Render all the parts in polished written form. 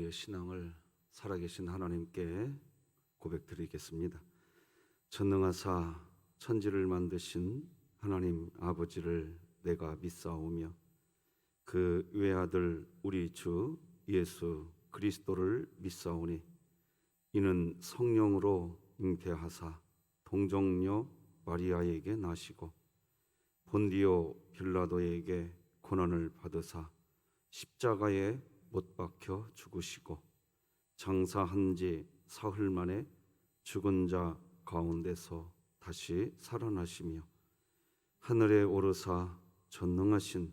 우리의 신앙을 살아계신 하나님께 고백드리겠습니다. 전능하사 천지를 만드신 하나님 아버지를 내가 믿사오며 그 외아들 우리 주 예수 그리스도를 믿사오니 이는 성령으로 잉태하사 동정녀 마리아에게 나시고 본디오 빌라도에게 고난을 받으사 십자가에 못 박혀 죽으시고 장사한 지 사흘 만에 죽은 자 가운데서 다시 살아나시며 하늘에 오르사 전능하신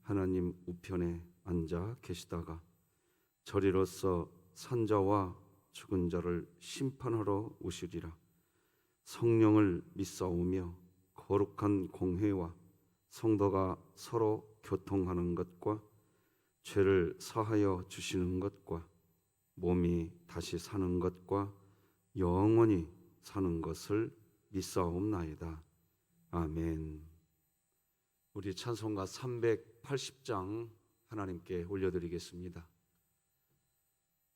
하나님 우편에 앉아 계시다가 저리로서 산자와 죽은 자를 심판하러 오시리라. 성령을 믿사오며 거룩한 공회와 성도가 서로 교통하는 것과 죄를 사하여 주시는 것과 몸이 다시 사는 것과 영원히 사는 것을 믿사옵나이다. 아멘. 우리 찬송가 380장 하나님께 올려드리겠습니다.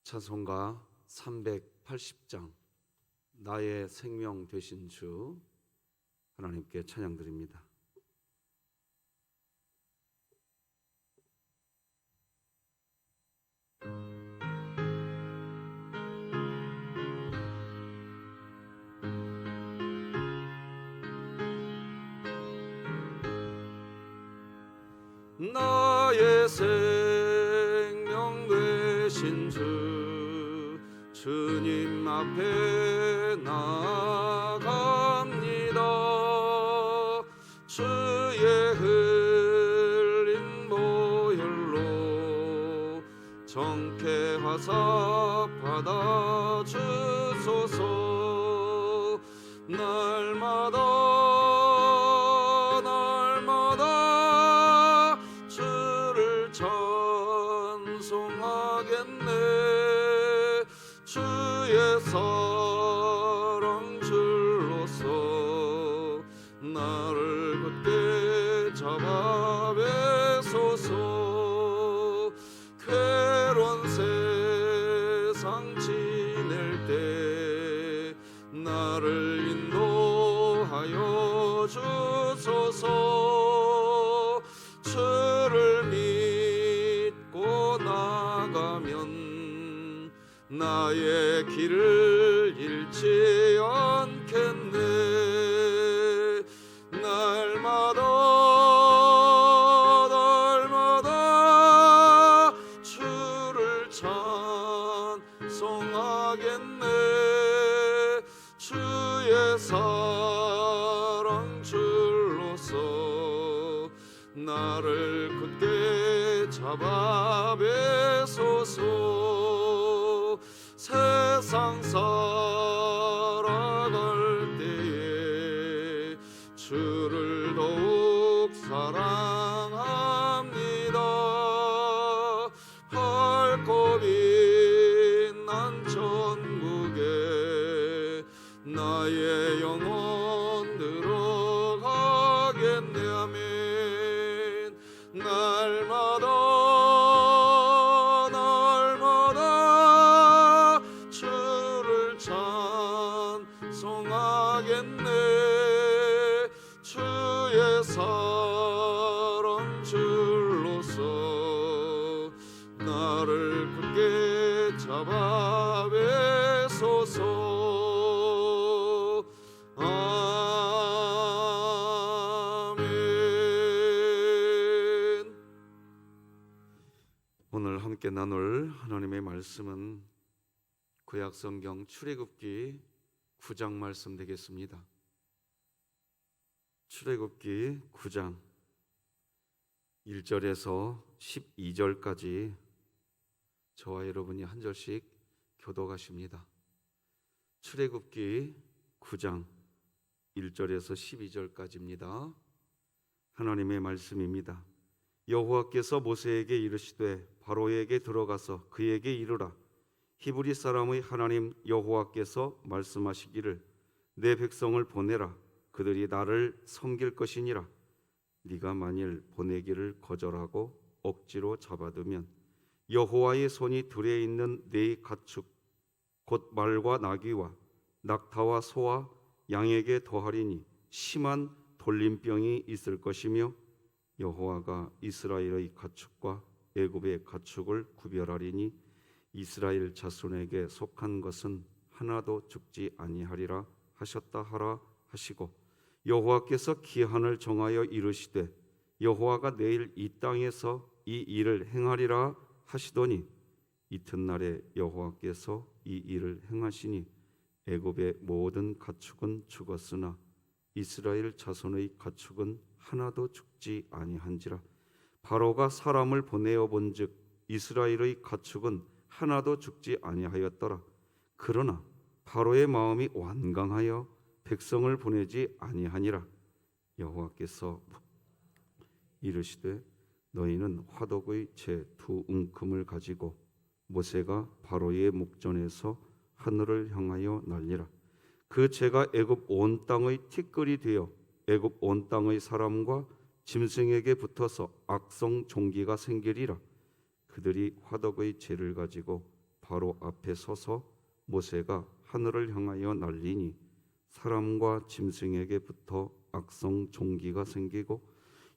찬송가 380장 나의 생명 되신 주 하나님께 찬양드립니다. 나의 생명 되신 주 주님 앞에 나아갑니다. 주의 흘린 보혈로 정케하사 받아주소서. 날마다 주를 찬송하겠네. 주의 사랑 줄로서 나를 굳게 잡아 베소서. 괴로운 세상 지낼 때 나를 인도하여 주소서. 주를 믿고 나가면 나의 길을 잃지 않겠네. 날마다 주를 찬송하겠네. 주의 사랑 줄로서 나를 굳게 잡아 베소서. 세상 살아갈 때에 주를 더욱 사랑합니다. 밝고 빛난 천국에 나의 영혼 들어가겠네. 아멘. 날마다 주를 찬송하겠네. 주의 사랑 줄로서 나를 굳게 잡아 베소서. 아멘. 오늘 함께 나눌 하나님의 말씀은 구약성경 출애굽기 9장 말씀 되겠습니다. 출애굽기 9장 1절에서 12절까지 저와 여러분이 한 절씩 교독하십니다. 출애굽기 9장 1절에서 12절까지입니다. 하나님의 말씀입니다. 여호와께서 모세에게 이르시되 바로에게 들어가서 그에게 이르라. 히브리 사람의 하나님 여호와께서 말씀하시기를 내 백성을 보내라. 그들이 나를 섬길 것이니라. 네가 만일 보내기를 거절하고 억지로 잡아두면 여호와의 손이 들에 있는 네 가축 곧 말과 나귀와 낙타와 소와 양에게 더하리니 심한 돌림병이 있을 것이며 여호와가 이스라엘의 가축과 애굽의 가축을 구별하리니 이스라엘 자손에게 속한 것은 하나도 죽지 아니하리라 하셨다 하라 하시고 여호와께서 기한을 정하여 이르시되 여호와가 내일 이 땅에서 이 일을 행하리라 하시더니 이튿날에 여호와께서 이 일을 행하시니 애굽의 모든 가축은 죽었으나 이스라엘 자손의 가축은 하나도 죽지 아니한지라. 바로가 사람을 보내어 본즉 이스라엘의 가축은 하나도 죽지 아니하였더라. 그러나 바로의 마음이 완강하여 백성을 보내지 아니하니라. 여호와께서 이르시되 너희는 화덕의 제 두 움큼을 가지고 모세가 바로의 목전에서 하늘을 향하여 날리라. 그 재가 애굽 온 땅의 티끌이 되어 애굽 온 땅의 사람과 짐승에게 붙어서 악성 종기가 생기리라. 그들이 화덕의 재를 가지고 바로 앞에 서서 모세가 하늘을 향하여 날리니 사람과 짐승에게 붙어 악성 종기가 생기고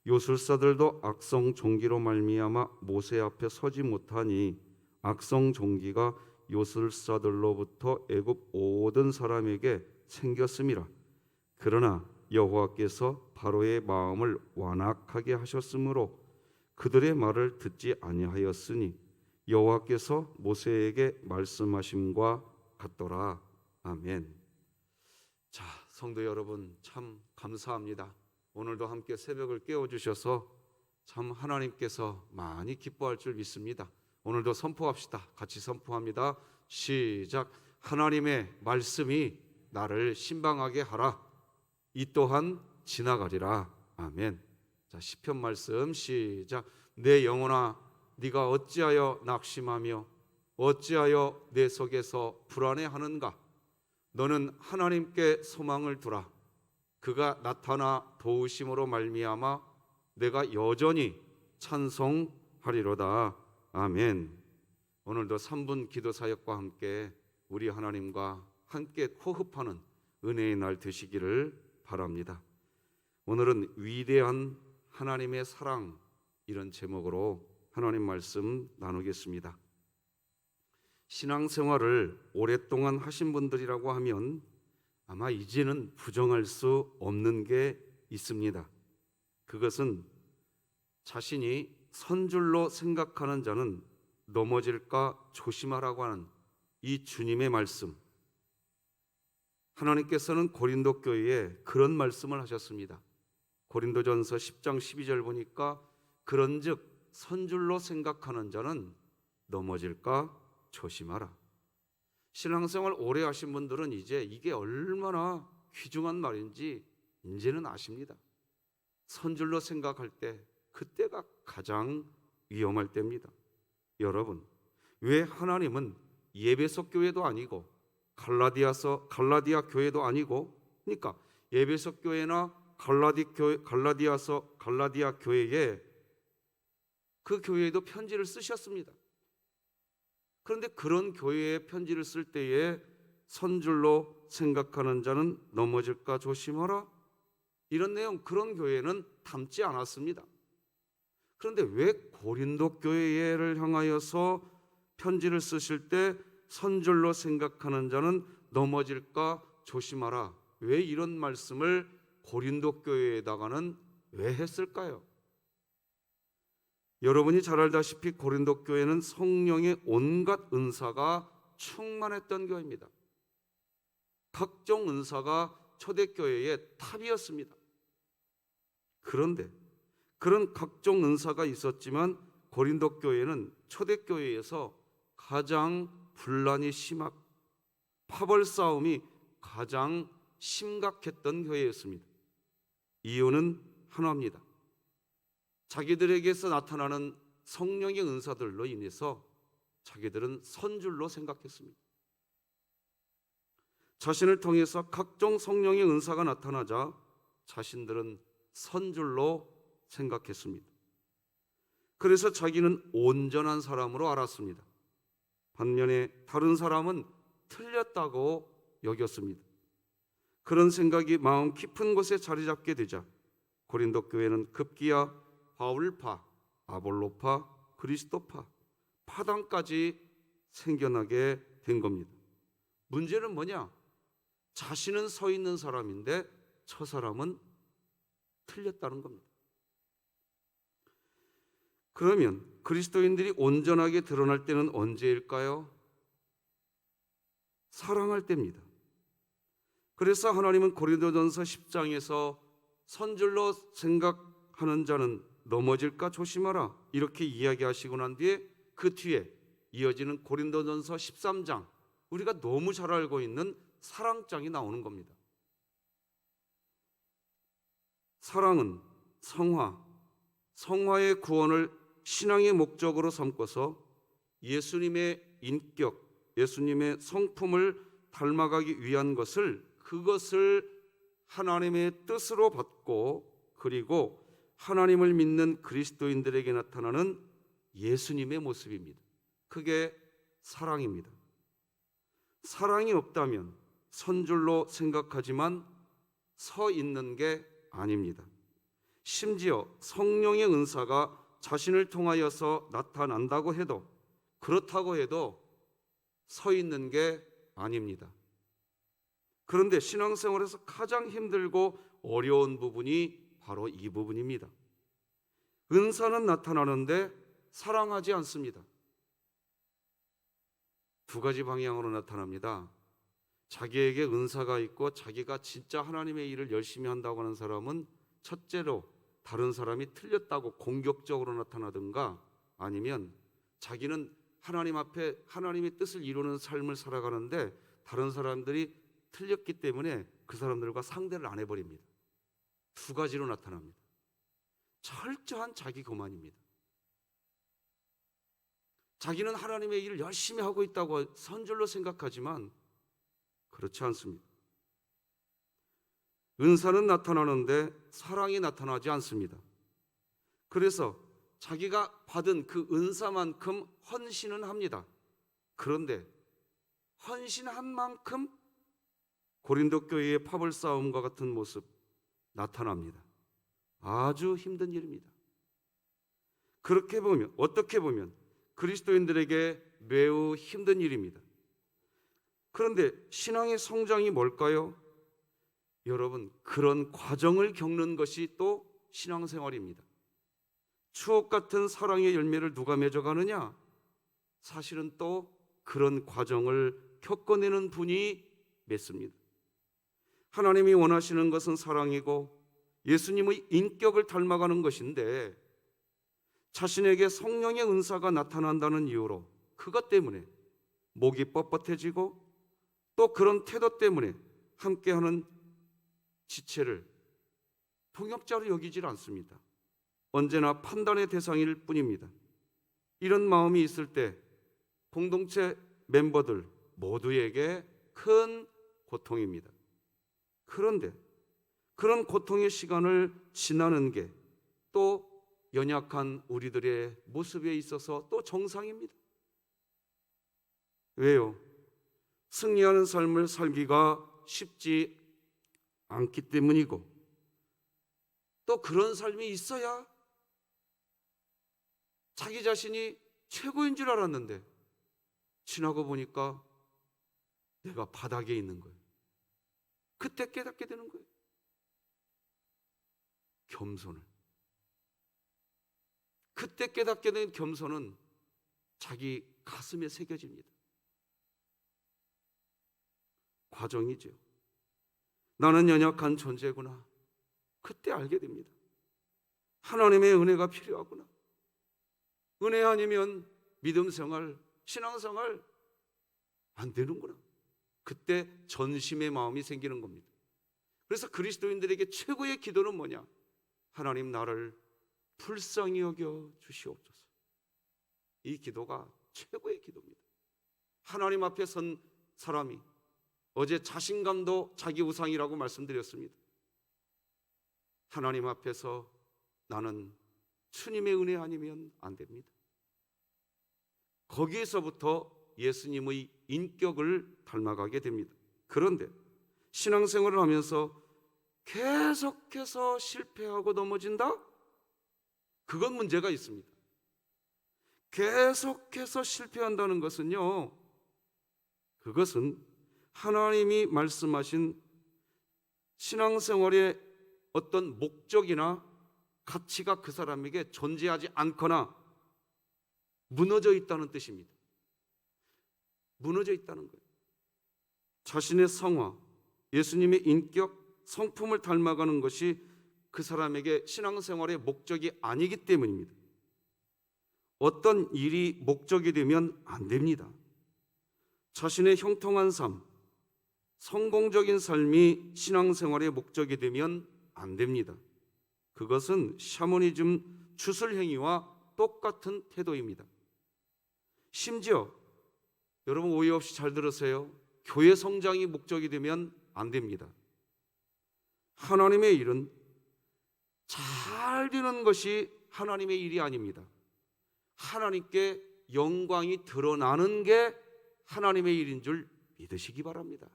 요술사들도 악성 종기로 말미암아 모세 앞에 서지 못하니 악성 종기가 요술사들로부터 애굽 모든 사람에게 생겼음이라. 그러나 여호와께서 바로의 마음을 완악하게 하셨으므로 그들의 말을 듣지 아니하였으니 여호와께서 모세에게 말씀하심과 같더라. 아멘. 자, 성도 여러분, 참 감사합니다. 오늘도 함께 새벽을 깨워주셔서 참 하나님께서 많이 기뻐할 줄 믿습니다. 오늘도 선포합시다. 같이 선포합니다. 시작. 하나님의 말씀이 나를 신방하게 하라. 이 또한 지나가리라. 아멘. 자, 시편 말씀 시작. 내 영혼아 네가 어찌하여 낙심하며 어찌하여 내 속에서 불안해하는가. 너는 하나님께 소망을 두라. 그가 나타나 도우심으로 말미암아 내가 여전히 찬송하리로다. 아멘. 오늘도 3분 기도 사역과 함께 우리 하나님과 함께 호흡하는 은혜의 날 되시기를 바랍니다. 오늘은 위대한 하나님의 사랑, 이런 제목으로 하나님 말씀 나누겠습니다. 신앙생활을 오랫동안 하신 분들이라고 하면 아마 이제는 부정할 수 없는 게 있습니다. 그것은 자신이 선줄로 생각하는 자는 넘어질까 조심하라고 하는 이 주님의 말씀. 하나님께서는 고린도 교회에 그런 말씀을 하셨습니다. 고린도전서 10장 12절 보니까 그런즉 선줄로 생각하는 자는 넘어질까 조심하라. 신앙생활 오래 하신 분들은 이제 이게 얼마나 귀중한 말인지 이제는 아십니다. 선줄로 생각할 때 그때가 가장 위험할 때입니다. 여러분, 왜 하나님은 예배소 교회도 아니고 갈라디아 교회도 아니고, 그러니까 예배소 교회나 갈라디아 교회에 그 교회에도 편지를 쓰셨습니다. 그런데 그런 교회에 편지를 쓸 때에 선줄로 생각하는 자는 넘어질까 조심하라, 이런 내용 그런 교회는 담지 않았습니다. 그런데 왜 고린도 교회를 향하여서 편지를 쓰실 때 선줄로 생각하는 자는 넘어질까 조심하라, 왜 이런 말씀을 고린도 교회에다가는 왜 했을까요? 여러분이 잘 알다시피 고린도 교회는 성령의 온갖 은사가 충만했던 교회입니다. 각종 은사가 초대교회의 탑이었습니다. 그런데 그런 각종 은사가 있었지만 고린도 교회는 초대교회에서 가장 분란이 심하고 파벌 싸움이 가장 심각했던 교회였습니다. 이유는 하나입니다. 자기들에게서 나타나는 성령의 은사들로 인해서 자기들은 선줄로 생각했습니다. 자신을 통해서 각종 성령의 은사가 나타나자 자신들은 선줄로 생각했습니다. 그래서 자기는 온전한 사람으로 알았습니다. 반면에 다른 사람은 틀렸다고 여겼습니다. 그런 생각이 마음 깊은 곳에 자리 잡게 되자 고린도 교회는 급기야 바울파, 아볼로파, 그리스도파, 파당까지 생겨나게 된 겁니다. 문제는 뭐냐? 자신은 서 있는 사람인데 저 사람은 틀렸다는 겁니다. 그러면 그리스도인들이 온전하게 드러날 때는 언제일까요? 사랑할 때입니다. 그래서 하나님은 고린도전서 10장에서 선줄로 생각하는 자는 넘어질까 조심하라 이렇게 이야기하시고 난 뒤에 그 뒤에 이어지는 고린도전서 13장, 우리가 너무 잘 알고 있는 사랑장이 나오는 겁니다. 사랑은 성화의 구원을 신앙의 목적으로 삼고서 예수님의 인격, 예수님의 성품을 닮아가기 위한 그것을 하나님의 뜻으로 받고, 그리고 하나님을 믿는 그리스도인들에게 나타나는 예수님의 모습입니다. 그게 사랑입니다. 사랑이 없다면 선줄로 생각하지만 서 있는 게 아닙니다. 심지어 성령의 은사가 자신을 통하여서 나타난다고 해도, 그렇다고 해도 서 있는 게 아닙니다. 그런데 신앙생활에서 가장 힘들고 어려운 부분이 바로 이 부분입니다. 은사는 나타나는데 사랑하지 않습니다. 두 가지 방향으로 나타납니다. 자기에게 은사가 있고 자기가 진짜 하나님의 일을 열심히 한다고 하는 사람은 첫째로 다른 사람이 틀렸다고 공격적으로 나타나든가, 아니면 자기는 하나님 앞에 하나님의 뜻을 이루는 삶을 살아가는데 다른 사람들이 틀렸기 때문에 그 사람들과 상대를 안 해버립니다. 두 가지로 나타납니다. 철저한 자기 교만입니다. 자기는 하나님의 일을 열심히 하고 있다고 선줄로 생각하지만 그렇지 않습니다. 은사는 나타나는데 사랑이 나타나지 않습니다. 그래서 자기가 받은 그 은사만큼 헌신은 합니다. 그런데 헌신한 만큼 고린도 교회의 파벌 싸움과 같은 모습 나타납니다. 아주 힘든 일입니다. 그렇게 보면, 어떻게 보면 그리스도인들에게 매우 힘든 일입니다. 그런데 신앙의 성장이 뭘까요? 여러분, 그런 과정을 겪는 것이 또 신앙생활입니다. 추억 같은 사랑의 열매를 누가 맺어가느냐? 사실은 또 그런 과정을 겪어내는 분이 맺습니다. 하나님이 원하시는 것은 사랑이고 예수님의 인격을 닮아가는 것인데, 자신에게 성령의 은사가 나타난다는 이유로 그것 때문에 목이 뻣뻣해지고, 또 그런 태도 때문에 함께하는 지체를 동역자로 여기질 않습니다. 언제나 판단의 대상일 뿐입니다. 이런 마음이 있을 때 공동체 멤버들 모두에게 큰 고통입니다. 그런데 그런 고통의 시간을 지나는 게 또 연약한 우리들의 모습에 있어서 또 정상입니다. 왜요? 승리하는 삶을 살기가 쉽지 않기 때문이고, 또 그런 삶이 있어야 자기 자신이 최고인 줄 알았는데 지나고 보니까 내가 바닥에 있는 거예요. 그때 깨닫게 되는 거예요. 겸손을. 그때 깨닫게 된 겸손은 자기 가슴에 새겨집니다. 과정이죠. 나는 연약한 존재구나. 그때 알게 됩니다. 하나님의 은혜가 필요하구나. 은혜 아니면 믿음 생활, 신앙 생활 안 되는구나. 그때 전심의 마음이 생기는 겁니다. 그래서 그리스도인들에게 최고의 기도는 뭐냐? 하나님, 나를 불쌍히 여겨 주시옵소서. 이 기도가 최고의 기도입니다. 하나님 앞에 선 사람이, 어제 자신감도 자기 우상이라고 말씀드렸습니다. 하나님 앞에서 나는 주님의 은혜 아니면 안 됩니다. 거기에서부터 예수님의 인격을 닮아가게 됩니다. 그런데 신앙생활을 하면서 계속해서 실패하고 넘어진다? 그건 문제가 있습니다. 계속해서 실패한다는 것은요, 그것은 하나님이 말씀하신 신앙생활의 어떤 목적이나 가치가 그 사람에게 존재하지 않거나 무너져 있다는 뜻입니다. 무너져 있다는 거예요. 자신의 성화, 예수님의 인격, 성품을 닮아가는 것이 그 사람에게 신앙생활의 목적이 아니기 때문입니다. 어떤 일이 목적이 되면 안 됩니다. 자신의 형통한 삶, 성공적인 삶이 신앙생활의 목적이 되면 안 됩니다. 그것은 샤머니즘 주술행위와 똑같은 태도입니다. 심지어 여러분 오해 없이 잘 들으세요. 교회 성장이 목적이 되면 안 됩니다. 하나님의 일은 잘 되는 것이 하나님의 일이 아닙니다. 하나님께 영광이 드러나는 게 하나님의 일인 줄 믿으시기 바랍니다.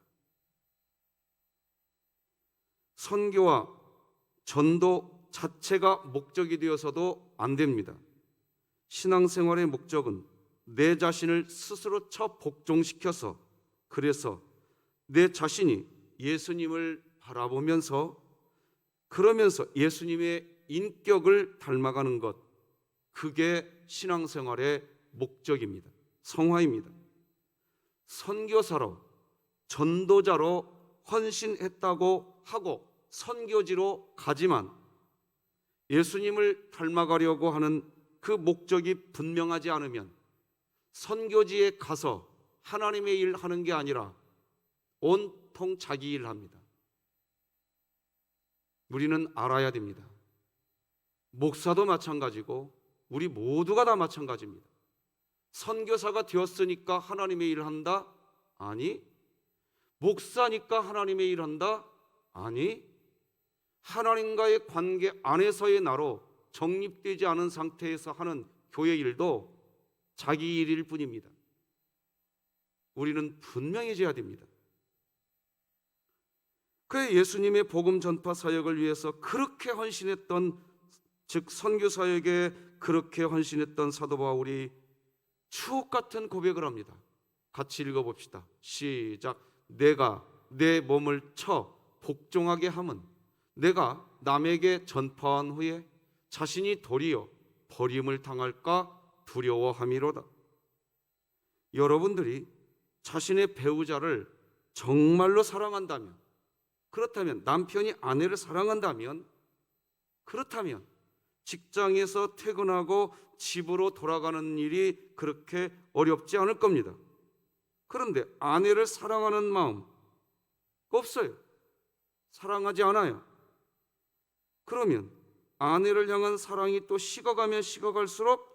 선교와 전도 자체가 목적이 되어서도 안 됩니다. 신앙생활의 목적은 내 자신을 스스로 복종시켜서, 그래서 내 자신이 예수님을 바라보면서, 그러면서 예수님의 인격을 닮아가는 것, 그게 신앙생활의 목적입니다. 성화입니다. 선교사로, 전도자로 헌신했다고 하고 선교지로 가지만 예수님을 닮아가려고 하는 그 목적이 분명하지 않으면 선교지에 가서 하나님의 일 하는 게 아니라 온통 자기 일 합니다. 우리는 알아야 됩니다. 목사도 마찬가지고 우리 모두가 다 마찬가지입니다. 선교사가 되었으니까 하나님의 일을 한다? 아니. 목사니까 하나님의 일을 한다? 아니. 하나님과의 관계 안에서의 나로 정립되지 않은 상태에서 하는 교회 일도 자기 일일 뿐입니다. 우리는 분명해져야 됩니다. 그래 예수님의 복음 전파 사역을 위해서 그렇게 헌신했던, 즉 선교 사역에 그렇게 헌신했던 사도 바울이 추억 같은 고백을 합니다. 같이 읽어봅시다. 시작. 내가 내 몸을 쳐 복종하게 함은 내가 남에게 전파한 후에 자신이 도리어 버림을 당할까 두려워함이로다. 여러분들이 자신의 배우자를 정말로 사랑한다면, 그렇다면 남편이 아내를 사랑한다면, 그렇다면 직장에서 퇴근하고 집으로 돌아가는 일이 그렇게 어렵지 않을 겁니다. 그런데 아내를 사랑하는 마음 없어요. 사랑하지 않아요. 그러면 아내를 향한 사랑이 또 식어가면 식어갈수록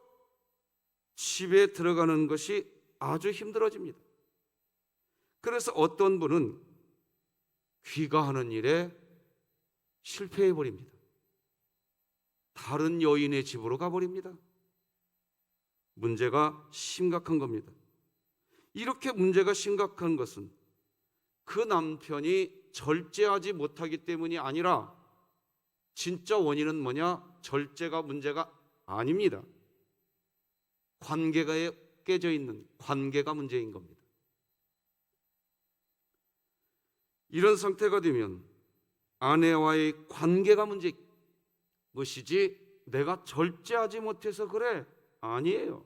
집에 들어가는 것이 아주 힘들어집니다. 그래서 어떤 분은 귀가하는 일에 실패해버립니다. 다른 여인의 집으로 가버립니다. 문제가 심각한 겁니다. 이렇게 문제가 심각한 것은 그 남편이 절제하지 못하기 때문이 아니라 진짜 원인은 뭐냐? 절제가 문제가 아닙니다. 관계가 깨져 있는 관계가 문제인 겁니다. 이런 상태가 되면 아내와의 관계가 문제인 것이지 내가 절제하지 못해서 그래? 아니에요.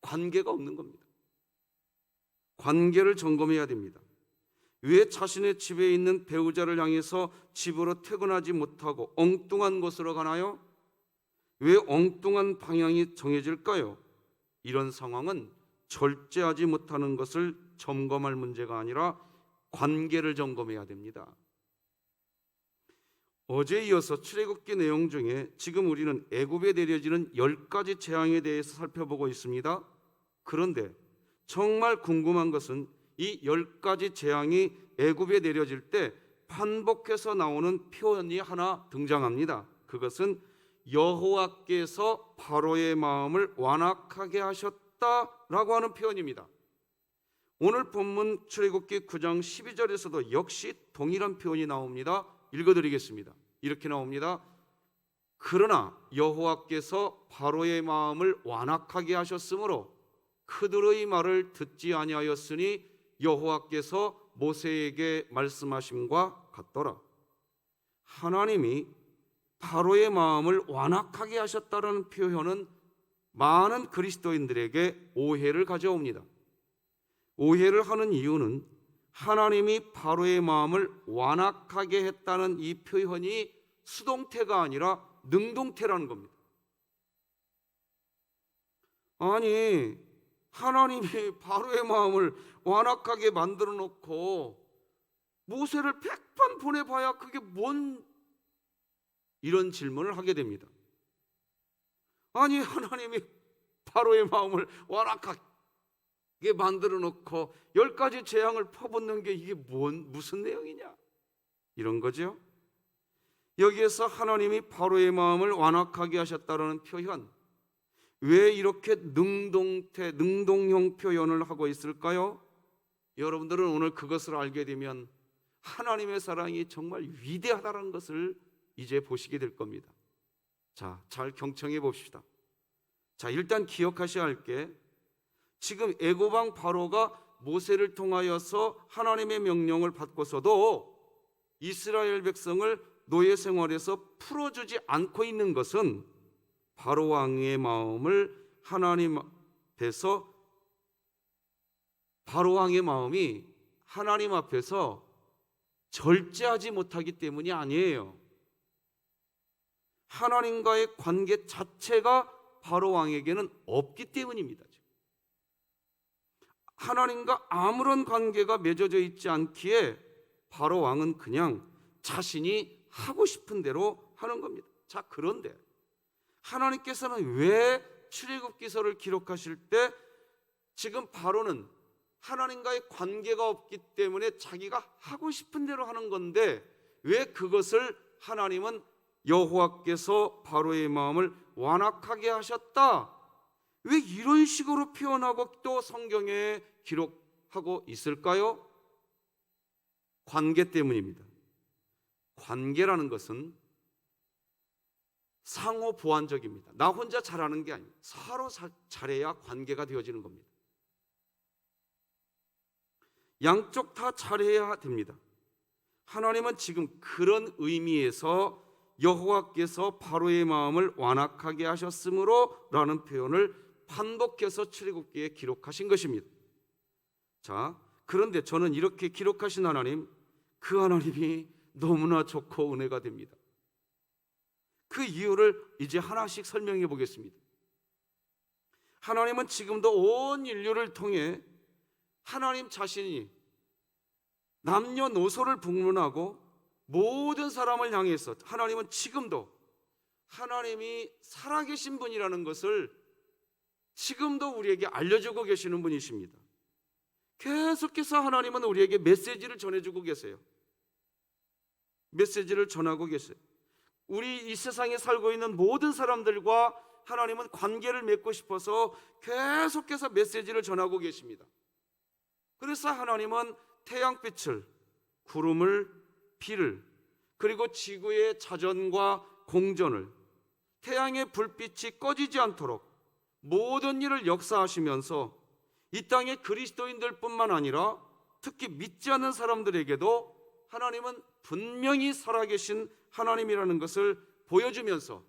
관계가 없는 겁니다. 관계를 점검해야 됩니다. 왜 자신의 집에 있는 배우자를 향해서 집으로 퇴근하지 못하고 엉뚱한 곳으로 가나요? 왜 엉뚱한 방향이 정해질까요? 이런 상황은 절제하지 못하는 것을 점검할 문제가 아니라 관계를 점검해야 됩니다. 어제 이어서 출애굽기 내용 중에 지금 우리는 애굽에 내려지는 10가지 재앙에 대해서 살펴보고 있습니다. 그런데 정말 궁금한 것은 이 10가지 재앙이 애굽에 내려질 때 반복해서 나오는 표현이 하나 등장합니다. 그것은 여호와께서 바로의 마음을 완악하게 하셨다라고 하는 표현입니다. 오늘 본문 출애굽기 9장 12절에서도 역시 동일한 표현이 나옵니다. 읽어드리겠습니다. 이렇게 나옵니다. 그러나 여호와께서 바로의 마음을 완악하게 하셨으므로 그들의 말을 듣지 아니하였으니 여호와께서 모세에게 말씀하심과 같더라. 하나님이 바로의 마음을 완악하게 하셨다는 표현은 많은 그리스도인들에게 오해를 가져옵니다. 오해를 하는 이유는 하나님이 바로의 마음을 완악하게 했다는 이 표현이 수동태가 아니라 능동태라는 겁니다. 아니, 하나님이 바로의 마음을 완악하게 만들어 놓고 모세를 100번 보내봐야 그게 뭔, 이런 질문을 하게 됩니다. 아니, 하나님이 바로의 마음을 완악하게 만들어 놓고 10가지 재앙을 퍼붓는 게 이게 무슨 내용이냐, 이런 거죠. 여기에서 하나님이 바로의 마음을 완악하게 하셨다는 표현, 왜 이렇게 능동형 표현을 하고 있을까요? 여러분들은 오늘 그것을 알게 되면 하나님의 사랑이 정말 위대하다는 것을 이제 보시게 될 겁니다. 자, 잘 경청해 봅시다. 자, 일단 기억하셔야 할 게, 지금 애고방 바로가 모세를 통하여서 하나님의 명령을 받고서도 이스라엘 백성을 노예 생활에서 풀어주지 않고 있는 것은 바로 왕의 마음을 하나님 앞에서, 바로 왕의 마음이 하나님 앞에서 절제하지 못하기 때문이 아니에요. 하나님과의 관계 자체가 바로 왕에게는 없기 때문입니다. 하나님과 아무런 관계가 맺어져 있지 않기에 바로 왕은 그냥 자신이 하고 싶은 대로 하는 겁니다. 자, 그런데 하나님께서는 왜 출애굽기서를 기록하실 때 지금 바로는 하나님과의 관계가 없기 때문에 자기가 하고 싶은 대로 하는 건데, 왜 그것을 하나님은 여호와께서 바로의 마음을 완악하게 하셨다, 왜 이런 식으로 표현하고 또 성경에 기록하고 있을까요? 관계 때문입니다. 관계라는 것은 상호 보완적입니다. 나 혼자 잘하는 게 아니에요. 서로 잘해야 관계가 되어지는 겁니다. 양쪽 다 잘해야 됩니다. 하나님은 지금 그런 의미에서 여호와께서 바로의 마음을 완악하게 하셨으므로 라는 표현을 반복해서 출애굽기에 기록하신 것입니다. 자, 그런데 저는 이렇게 기록하신 하나님, 그 하나님이 너무나 좋고 은혜가 됩니다. 그 이유를 이제 하나씩 설명해 보겠습니다. 하나님은 지금도 온 인류를 통해 하나님 자신이 남녀노소를 불문하고 모든 사람을 향해서 하나님은 지금도 하나님이 살아계신 분이라는 것을 지금도 우리에게 알려주고 계시는 분이십니다. 계속해서 하나님은 우리에게 메시지를 전해주고 계세요. 메시지를 전하고 계세요. 우리 이 세상에 살고 있는 모든 사람들과 하나님은 관계를 맺고 싶어서 계속해서 메시지를 전하고 계십니다. 그래서 하나님은 태양빛을, 구름을, 비를, 그리고 지구의 자전과 공전을, 태양의 불빛이 꺼지지 않도록 모든 일을 역사하시면서 이 땅의 그리스도인들뿐만 아니라 특히 믿지 않는 사람들에게도 하나님은 분명히 살아계신 하나님이라는 것을 보여주면서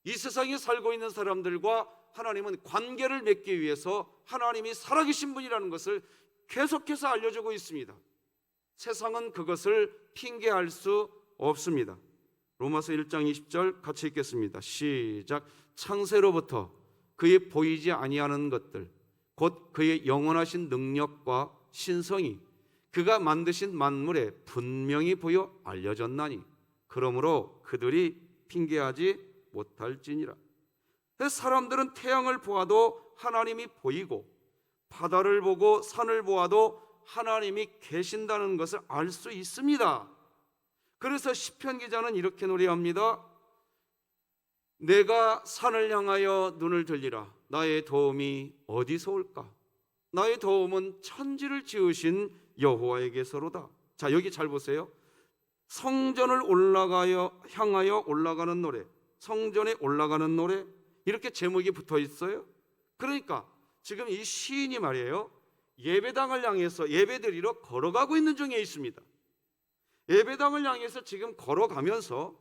이 세상에 살고 있는 사람들과 하나님은 관계를 맺기 위해서 하나님이 살아계신 분이라는 것을 계속해서 알려주고 있습니다. 세상은 그것을 핑계할 수 없습니다. 로마서 1장 20절 같이 읽겠습니다. 시작. 창세로부터 그의 보이지 아니하는 것들, 곧 그의 영원하신 능력과 신성이 그가 만드신 만물에 분명히 보여 알려졌나니 그러므로 그들이 핑계하지 못할지니라. 사람들은 태양을 보아도 하나님이 보이고 바다를 보고 산을 보아도 하나님이 계신다는 것을 알 수 있습니다. 그래서 시편 기자는 이렇게 노래합니다. 내가 산을 향하여 눈을 들리라. 나의 도움이 어디서 올까? 나의 도움은 천지를 지으신 여호와에게서로다. 자, 여기 잘 보세요. 성전을 향하여 올라가는 노래, 성전에 올라가는 노래, 이렇게 제목이 붙어 있어요. 그러니까 지금 이 시인이 말이에요, 예배당을 향해서 예배드리러 걸어가고 있는 중에 있습니다. 예배당을 향해서 지금 걸어가면서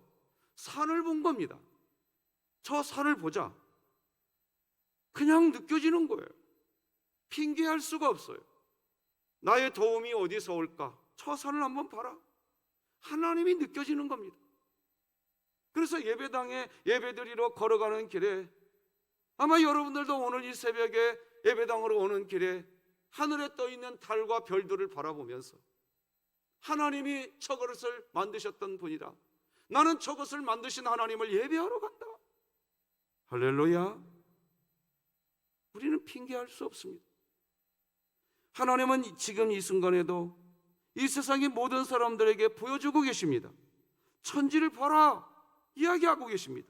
산을 본 겁니다. 저 산을 보자. 그냥 느껴지는 거예요. 핑계할 수가 없어요. 나의 도움이 어디서 올까? 저 산을 한번 봐라. 하나님이 느껴지는 겁니다. 그래서 예배당에 예배드리러 걸어가는 길에, 아마 여러분들도 오늘 이 새벽에 예배당으로 오는 길에 하늘에 떠 있는 달과 별들을 바라보면서 하나님이 저것을 만드셨던 분이다, 나는 저것을 만드신 하나님을 예배하러 간다. 할렐루야. 우리는 핑계할 수 없습니다. 하나님은 지금 이 순간에도 이 세상의 모든 사람들에게 보여주고 계십니다. 천지를 봐라 이야기하고 계십니다.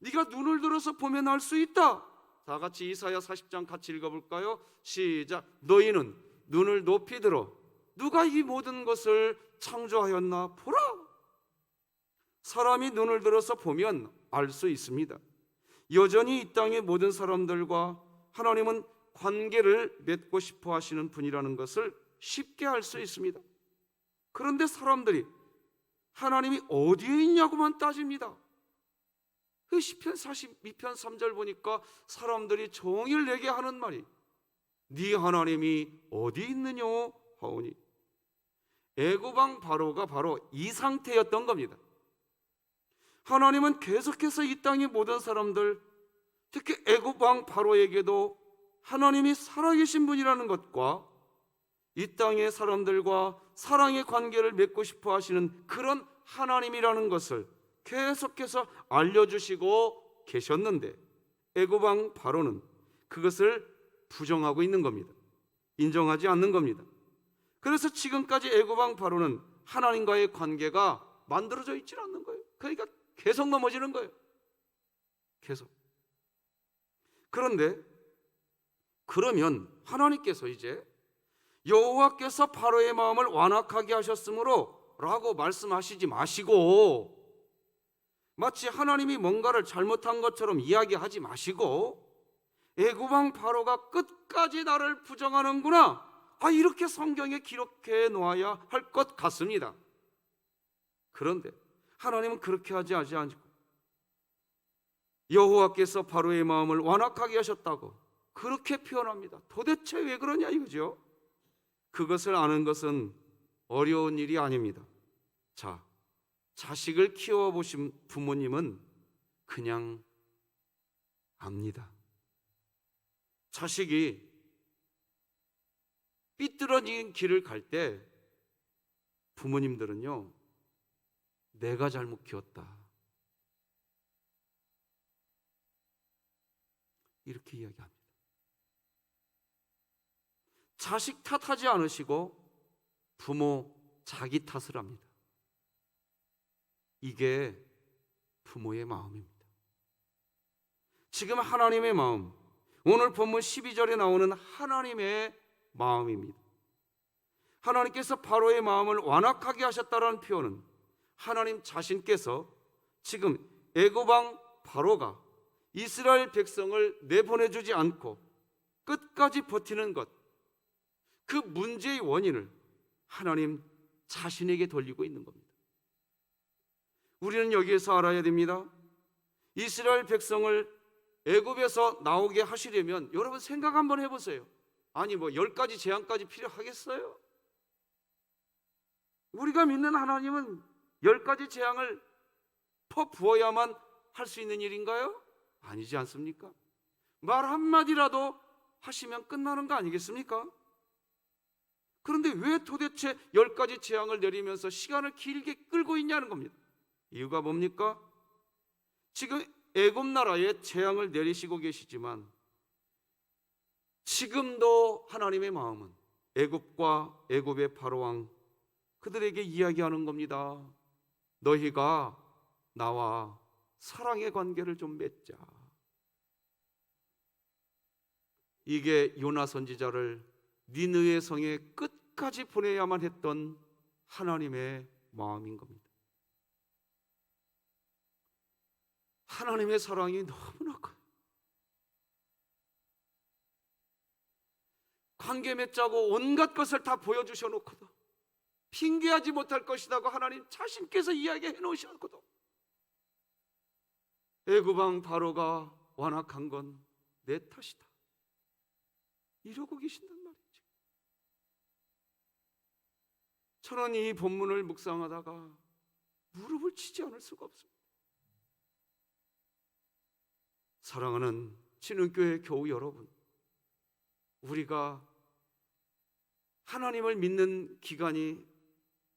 네가 눈을 들어서 보면 알 수 있다. 다 같이 이사야 40장 같이 읽어볼까요? 시작. 너희는 눈을 높이 들어 누가 이 모든 것을 창조하였나 보라. 사람이 눈을 들어서 보면 알 수 있습니다. 여전히 이 땅의 모든 사람들과 하나님은 관계를 맺고 싶어 하시는 분이라는 것을 쉽게 알 수 있습니다. 그런데 사람들이 하나님이 어디에 있냐고만 따집니다. 그 시편 42편 3절 보니까 사람들이 종일 내게 하는 말이 네 하나님이 어디 있느냐 하오니, 애굽 왕 바로가 바로 이 상태였던 겁니다. 하나님은 계속해서 이 땅의 모든 사람들, 특히 애굽 왕 바로에게도 하나님이 살아계신 분이라는 것과 이 땅의 사람들과 사랑의 관계를 맺고 싶어 하시는 그런 하나님이라는 것을 계속해서 알려주시고 계셨는데, 애굽 왕 바로는 그것을 부정하고 있는 겁니다. 인정하지 않는 겁니다. 그래서 지금까지 애굽 왕 바로는 하나님과의 관계가 만들어져 있지 않는 거예요. 그러니까 계속 넘어지는 거예요. 계속. 그런데 그러면 하나님께서 이제 여호와께서 바로의 마음을 완악하게 하셨으므로 라고 말씀하시지 마시고, 마치 하나님이 뭔가를 잘못한 것처럼 이야기하지 마시고, 애굽 왕 바로가 끝까지 나를 부정하는구나, 이렇게 성경에 기록해 놓아야 할 것 같습니다. 그런데 하나님은 그렇게 하지 않고 여호와께서 바로의 마음을 완악하게 하셨다고 그렇게 표현합니다. 도대체 왜 그러냐 이거죠. 그것을 아는 것은 어려운 일이 아닙니다. 자, 자식을 키워보신 부모님은 그냥 압니다. 자식이 삐뚤어진 길을 갈 때 부모님들은요, 내가 잘못 키웠다 이렇게 이야기합니다. 자식 탓하지 않으시고 부모 자기 탓을 합니다. 이게 부모의 마음입니다. 지금 하나님의 마음, 오늘 본문 12절에 나오는 하나님의 마음입니다. 하나님께서 바로의 마음을 완악하게 하셨다라는 표현은 하나님 자신께서 지금 애굽 왕 바로가 이스라엘 백성을 내보내주지 않고 끝까지 버티는 것, 그 문제의 원인을 하나님 자신에게 돌리고 있는 겁니다. 우리는 여기에서 알아야 됩니다. 이스라엘 백성을 애굽에서 나오게 하시려면 여러분 생각 한번 해보세요. 아니 10가지 재앙까지 필요하겠어요? 우리가 믿는 하나님은 10가지 재앙을 퍼부어야만 할 수 있는 일인가요? 아니지 않습니까? 말 한마디라도 하시면 끝나는 거 아니겠습니까? 그런데 왜 도대체 10가지 재앙을 내리면서 시간을 길게 끌고 있냐는 겁니다. 이유가 뭡니까? 지금 애굽 나라에 재앙을 내리시고 계시지만 지금도 하나님의 마음은 애굽과 애굽의 바로왕 그들에게 이야기하는 겁니다. 너희가 나와 사랑의 관계를 좀 맺자. 이게 요나 선지자를 니느웨 성에 끝까지 보내야만 했던 하나님의 마음인 겁니다. 하나님의 사랑이 너무나 커요. 관계 맺자고 온갖 것을 다 보여주셔놓고도 핑계하지 못할 것이라고 하나님 자신께서 이야기해 놓으셨거든. 애굽왕 바로가 완악한 건 내 탓이다, 이러고 계신단 말이죠. 저는 이 본문을 묵상하다가 무릎을 치지 않을 수가 없습니다. 사랑하는 진흥교회 교우 여러분, 우리가 하나님을 믿는 기간이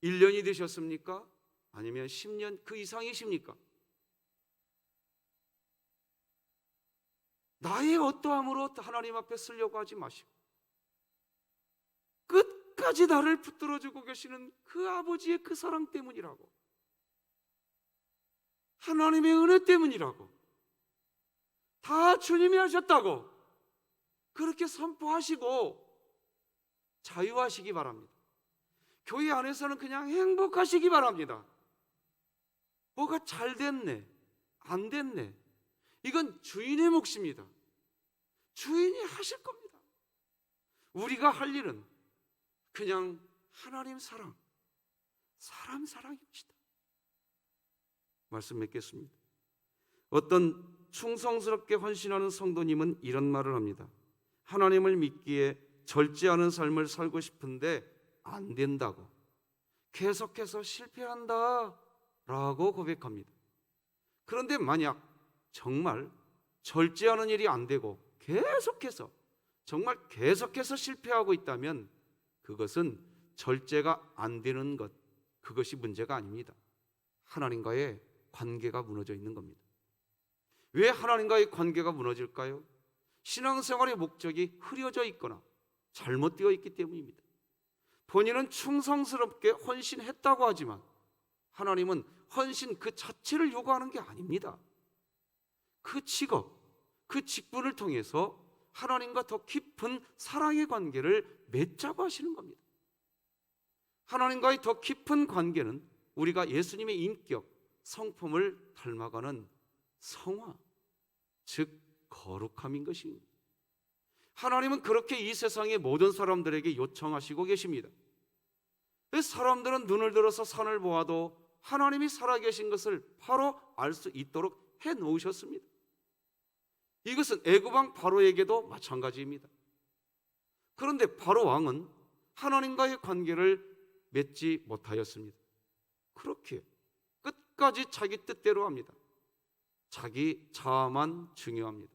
1년이 되셨습니까? 아니면 10년 그 이상이십니까? 나의 어떠함으로 하나님 앞에 쓰려고 하지 마시고 끝까지 나를 붙들어주고 계시는 그 아버지의 그 사랑 때문이라고, 하나님의 은혜 때문이라고, 다 주님이 하셨다고 그렇게 선포하시고 자유하시기 바랍니다. 교회 안에서는 그냥 행복하시기 바랍니다. 뭐가 잘 됐네, 안 됐네, 이건 주인의 몫입니다. 주인이 하실 겁니다. 우리가 할 일은 그냥 하나님 사랑, 사람 사랑입시다. 말씀 맺겠습니다. 어떤 충성스럽게 헌신하는 성도님은 이런 말을 합니다. 하나님을 믿기에 절제하는 삶을 살고 싶은데 안 된다고, 계속해서 실패한다 라고 고백합니다. 그런데 만약 정말 절제하는 일이 안 되고 정말 계속해서 실패하고 있다면 그것은 절제가 안 되는 것, 그것이 문제가 아닙니다. 하나님과의 관계가 무너져 있는 겁니다. 왜 하나님과의 관계가 무너질까요? 신앙생활의 목적이 흐려져 있거나 잘못되어 있기 때문입니다. 본인은 충성스럽게 헌신했다고 하지만 하나님은 헌신 그 자체를 요구하는 게 아닙니다. 그 직업, 그 직분을 통해서 하나님과 더 깊은 사랑의 관계를 맺자고 하시는 겁니다. 하나님과의 더 깊은 관계는 우리가 예수님의 인격, 성품을 닮아가는 성화, 즉 거룩함인 것입니다. 하나님은 그렇게 이 세상의 모든 사람들에게 요청하시고 계십니다. 사람들은 눈을 들어서 산을 보아도 하나님이 살아계신 것을 바로 알 수 있도록 해 놓으셨습니다. 이것은 애굽왕 바로에게도 마찬가지입니다. 그런데 바로 왕은 하나님과의 관계를 맺지 못하였습니다. 그렇게 끝까지 자기 뜻대로 합니다. 자기 자아만 중요합니다.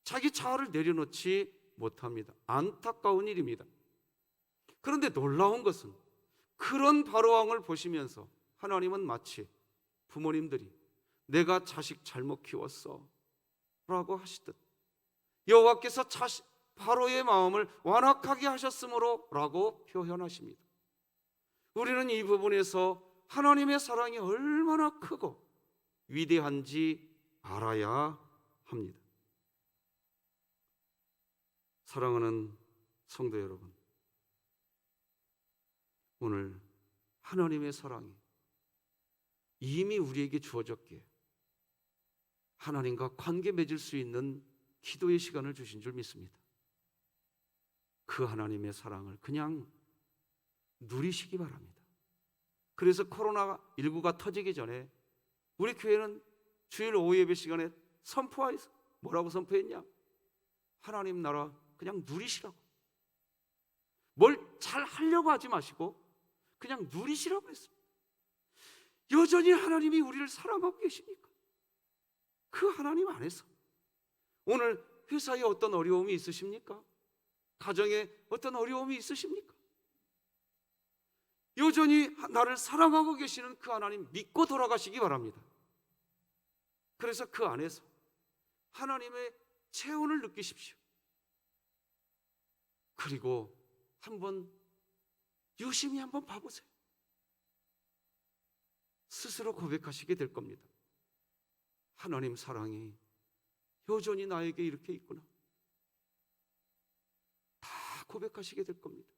자기 자아를 내려놓지 못합니다. 안타까운 일입니다. 그런데 놀라운 것은 그런 바로왕을 보시면서 하나님은 마치 부모님들이 내가 자식 잘못 키웠어 라고 하시듯 여호와께서 바로의 마음을 완악하게 하셨으므로 라고 표현하십니다. 우리는 이 부분에서 하나님의 사랑이 얼마나 크고 위대한지 알아야 합니다. 사랑하는 성도 여러분, 오늘 하나님의 사랑이 이미 우리에게 주어졌기에 하나님과 관계 맺을 수 있는 기도의 시간을 주신 줄 믿습니다. 그 하나님의 사랑을 그냥 누리시기 바랍니다. 그래서 코로나19가 터지기 전에 우리 교회는 주일 오후 예배 시간에 선포하였어. 뭐라고 선포했냐? 하나님 나라 그냥 누리시라고. 뭘 잘 하려고 하지 마시고 그냥 누리시라고 했습니다. 여전히 하나님이 우리를 사랑하고 계십니까? 그 하나님 안에서 오늘 회사에 어떤 어려움이 있으십니까? 가정에 어떤 어려움이 있으십니까? 여전히 나를 사랑하고 계시는 그 하나님 믿고 돌아가시기 바랍니다. 그래서 그 안에서 하나님의 체온을 느끼십시오. 그리고 한번 유심히 한번 봐보세요. 스스로 고백하시게 될 겁니다. 하나님 사랑이 여전히 나에게 이렇게 있구나. 다 고백하시게 될 겁니다.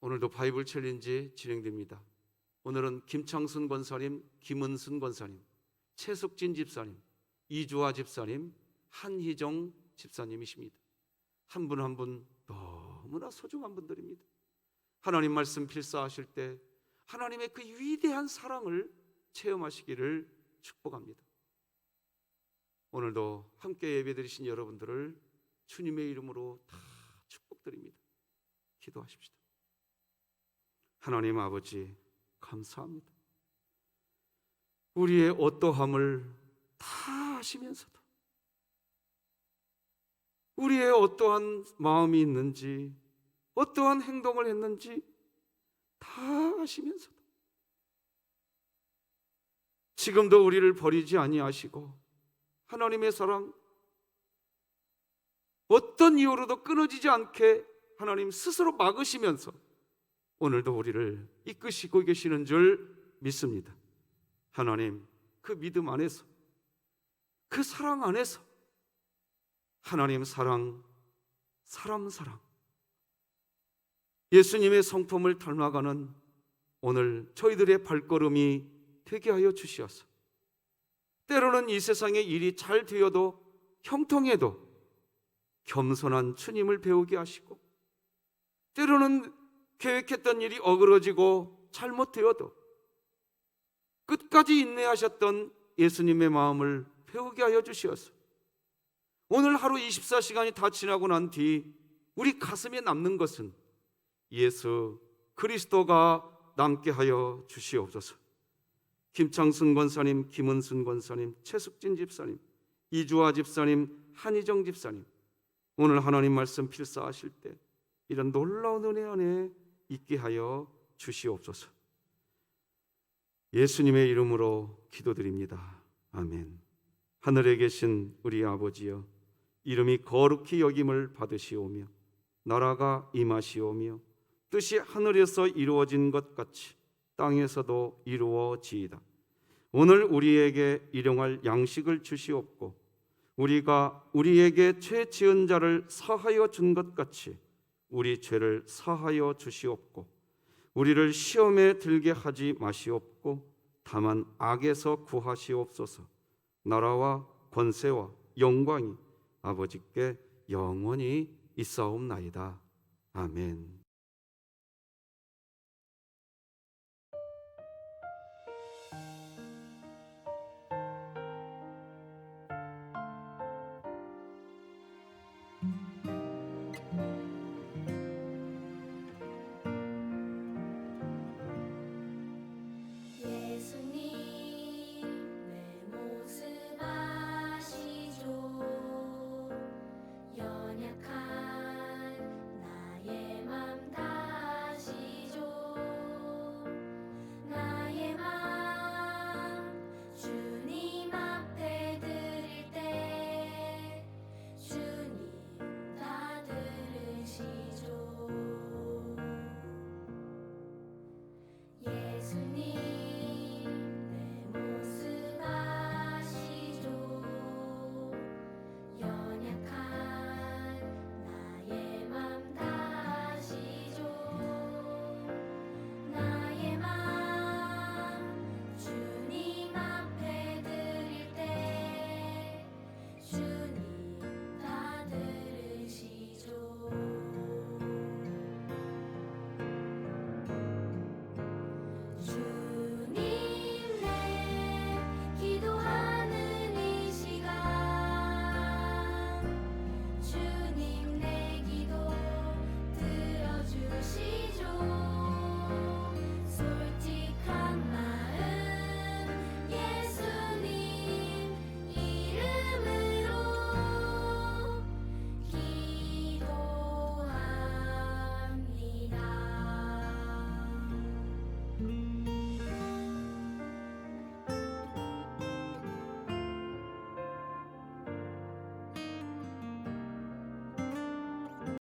오늘도 바이블 챌린지 진행됩니다. 오늘은 김창순 권사님, 김은순 권사님, 최숙진 집사님, 이주아 집사님, 한희정 집사님이십니다. 한 분 한 분 너무나 소중한 분들입니다. 하나님 말씀 필사하실 때 하나님의 그 위대한 사랑을 체험하시기를 축복합니다. 오늘도 함께 예배드리신 여러분들을 주님의 이름으로 다 축복드립니다. 기도하십시다. 하나님 아버지 감사합니다. 우리의 어떠함을 다 아시면서도 우리의 어떠한 마음이 있는지 어떠한 행동을 했는지 다 아시면서도 지금도 우리를 버리지 아니하시고 하나님의 사랑 어떤 이유로도 끊어지지 않게 하나님 스스로 막으시면서 오늘도 우리를 이끄시고 계시는 줄 믿습니다. 하나님 그 믿음 안에서 그 사랑 안에서 하나님 사랑, 사람 사랑, 예수님의 성품을 닮아가는 오늘 저희들의 발걸음이 되게 하여 주시옵소서. 때로는 이 세상의 일이 잘 되어도 형통해도 겸손한 주님을 배우게 하시고, 때로는 계획했던 일이 어그러지고 잘못되어도 끝까지 인내하셨던 예수님의 마음을 배우게 하여 주시옵소서. 오늘 하루 24시간이 다 지나고 난 뒤 우리 가슴에 남는 것은 예수 그리스도가 남게 하여 주시옵소서. 김창순 권사님, 김은순 권사님, 최숙진 집사님, 이주아 집사님, 한희정 집사님, 오늘 하나님 말씀 필사하실 때 이런 놀라운 은혜 안에 있게 하여 주시옵소서. 예수님의 이름으로 기도드립니다. 아멘. 하늘에 계신 우리 아버지여, 이름이 거룩히 여김을 받으시오며 나라가 임하시오며 뜻이 하늘에서 이루어진 것 같이 땅에서도 이루어지이다. 오늘 우리에게 일용할 양식을 주시옵고 우리가 우리에게 죄 지은 자를 사하여 준 것 같이 우리 죄를 사하여 주시옵고 우리를 시험에 들게 하지 마시옵고 다만 악에서 구하시옵소서. 나라와 권세와 영광이 아버지께 영원히 있사옵나이다. 아멘.